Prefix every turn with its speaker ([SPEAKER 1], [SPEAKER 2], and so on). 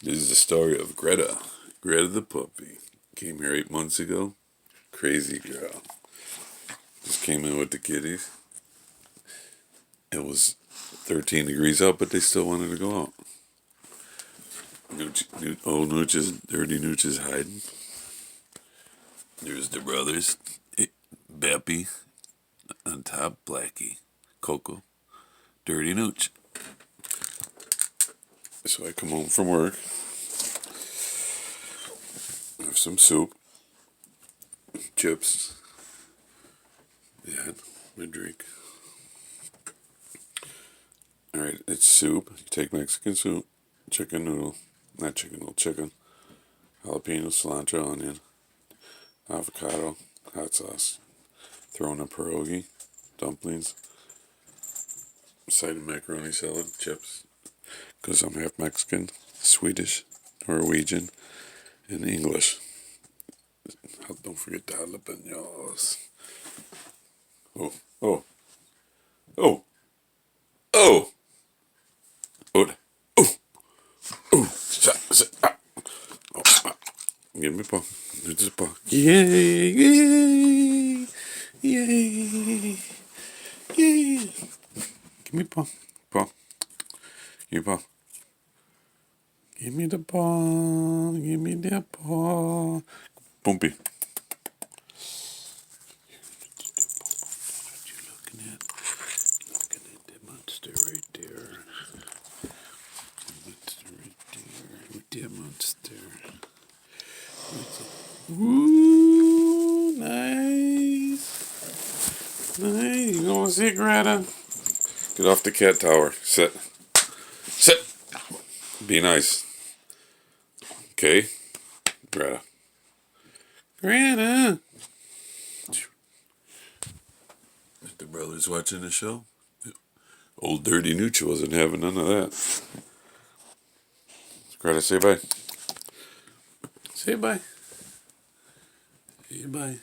[SPEAKER 1] This is the story of Greta. Greta the puppy. Came here 8 months ago. Crazy girl. Just came in with the kitties. It was 13 degrees out, but they still wanted to go out. Old Dirty Nooch is hiding. There's the brothers. Beppy on top, Blackie, Coco, Dirty Nooch. So I come home from work, have some soup, chips, and my drink. Alright, it's soup. You take Mexican soup, chicken noodle, not chicken noodle, chicken, jalapeno, cilantro, onion, avocado, hot sauce. Throw in a pierogi, dumplings, side of macaroni salad, chips. Because I'm half Mexican, Swedish, Norwegian, and English. Don't forget the jalapenos. Oh, oh, oh, oh, oh, oh, oh, give me paw. It's a paw. Yay, yay, yay, yay. Give me paw, paw. Give me paw. Give me the paw. Give me the paw. Bumpy. What you looking at? Looking at the monster right there. Monster right there. With the monster. Ooh, nice. Nice. You gonna see Greta? Get off the cat tower. Sit. Sit. Be nice. Okay? Greta. Greta! The brothers watching the show? Old Dirty Nooch wasn't having none of that. Greta, say bye. Say bye. Say bye.